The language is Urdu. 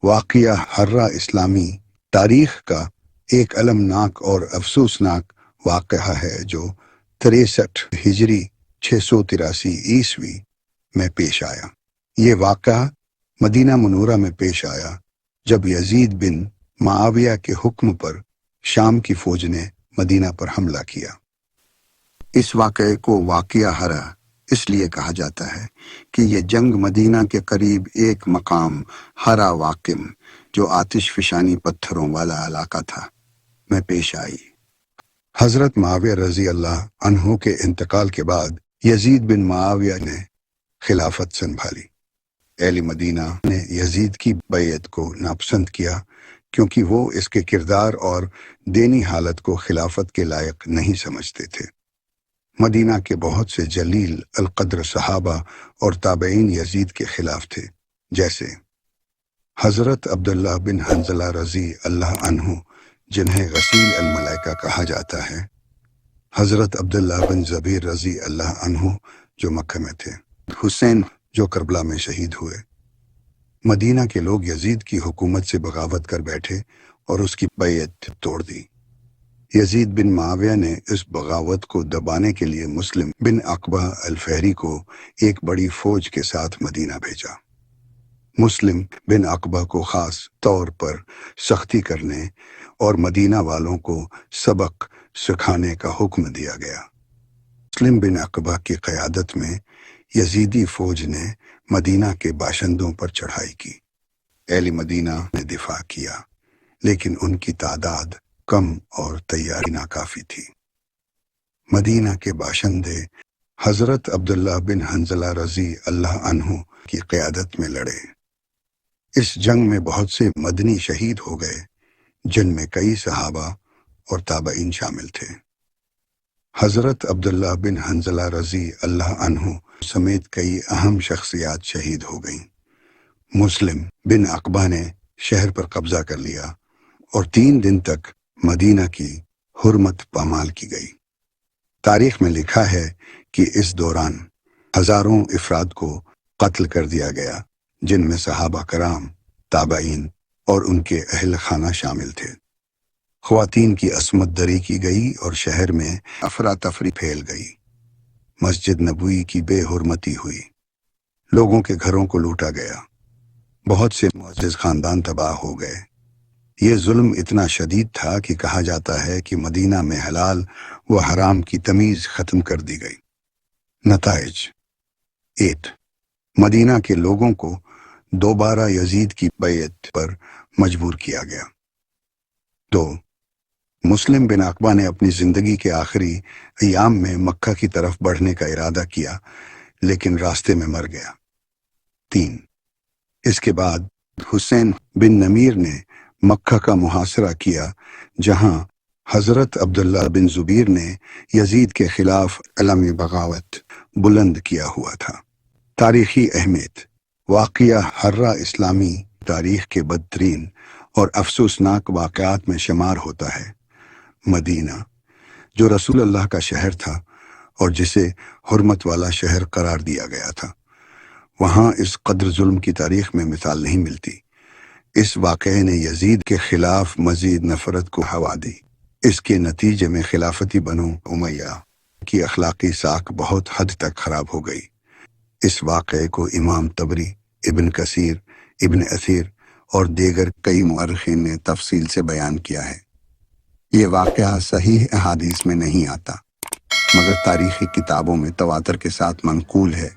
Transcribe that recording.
واقعہ حرہ اسلامی تاریخ کا ایک المناک اور افسوسناک واقعہ ہے جو 63 ہجری 683 عیسوی میں پیش آیا۔ یہ واقعہ مدینہ منورہ میں پیش آیا جب یزید بن معاویہ کے حکم پر شام کی فوج نے مدینہ پر حملہ کیا۔ اس واقعے کو واقعہ حرہ اس لیے کہا جاتا ہے کہ یہ جنگ مدینہ کے قریب ایک مقام حرہ واقم جو آتش فشانی پتھروں والا علاقہ تھا میں پیش آئی۔ حضرت معاویہ رضی اللہ عنہ کے انتقال کے بعد یزید بن معاویہ نے خلافت سنبھالی۔ اہل مدینہ نے یزید کی بیعت کو ناپسند کیا کیونکہ وہ اس کے کردار اور دینی حالت کو خلافت کے لائق نہیں سمجھتے تھے۔ مدینہ کے بہت سے جلیل القدر صحابہ اور تابعین یزید کے خلاف تھے، جیسے حضرت عبداللہ بن حنظلہ رضی اللہ عنہ جنہیں غسیل الملائکہ کہا جاتا ہے، حضرت عبداللہ بن زبیر رضی اللہ عنہ جو مکہ میں تھے، حسین جو کربلا میں شہید ہوئے۔ مدینہ کے لوگ یزید کی حکومت سے بغاوت کر بیٹھے اور اس کی بیعت توڑ دی۔ یزید بن معاویہ نے اس بغاوت کو دبانے کے لیے مسلم بن عقبہ الفہری کو ایک بڑی فوج کے ساتھ مدینہ بھیجا۔ مسلم بن عقبہ کو خاص طور پر سختی کرنے اور مدینہ والوں کو سبق سکھانے کا حکم دیا گیا۔ مسلم بن عقبہ کی قیادت میں یزیدی فوج نے مدینہ کے باشندوں پر چڑھائی کی۔ اہل مدینہ نے دفاع کیا، لیکن ان کی تعداد کم اور تیاری ناکافی تھی۔ مدینہ کے باشندے حضرت عبداللہ بن حنظلہ رضی اللہ عنہ کی قیادت میں لڑے۔ اس جنگ میں بہت سے مدنی شہید ہو گئے، جن میں کئی صحابہ اور تابعین شامل تھے۔ حضرت عبداللہ بن حنظلہ رضی اللہ عنہ سمیت کئی اہم شخصیات شہید ہو گئیں۔ مسلم بن عقبہ نے شہر پر قبضہ کر لیا اور 3 دن تک مدینہ کی حرمت پامال کی گئی۔ تاریخ میں لکھا ہے کہ اس دوران ہزاروں افراد کو قتل کر دیا گیا، جن میں صحابہ کرام، تابعین اور ان کے اہل خانہ شامل تھے۔ خواتین کی عصمت دری کی گئی اور شہر میں افراتفری پھیل گئی۔ مسجد نبوی کی بے حرمتی ہوئی، لوگوں کے گھروں کو لوٹا گیا، بہت سے معزز خاندان تباہ ہو گئے۔ یہ ظلم اتنا شدید تھا کہ کہا جاتا ہے کہ مدینہ میں حلال و حرام کی تمیز ختم کر دی گئی۔ نتائج 8 مدینہ کے لوگوں کو دوبارہ یزید کی بیعت پر مجبور کیا گیا۔ 2 مسلم بن عقبہ نے اپنی زندگی کے آخری ایام میں مکہ کی طرف بڑھنے کا ارادہ کیا، لیکن راستے میں مر گیا۔ 3 اس کے بعد حسین بن نمیر نے مکہ کا محاصرہ کیا، جہاں حضرت عبداللہ بن زبیر نے یزید کے خلاف علم بغاوت بلند کیا ہوا تھا۔ تاریخی اہمیت: واقعہ حرہ اسلامی تاریخ کے بدترین اور افسوسناک واقعات میں شمار ہوتا ہے۔ مدینہ، جو رسول اللہ کا شہر تھا اور جسے حرمت والا شہر قرار دیا گیا تھا، وہاں اس قدر ظلم کی تاریخ میں مثال نہیں ملتی۔ اس واقعے نے یزید کے خلاف مزید نفرت کو ہوا دی۔ اس کے نتیجے میں خلافتی بنو امیہ کی اخلاقی ساکھ بہت حد تک خراب ہو گئی۔ اس واقعے کو امام طبری، ابن کثیر، ابن اثیر اور دیگر کئی مورخین نے تفصیل سے بیان کیا ہے۔ یہ واقعہ صحیح احادیث میں نہیں آتا، مگر تاریخی کتابوں میں تواتر کے ساتھ منقول ہے۔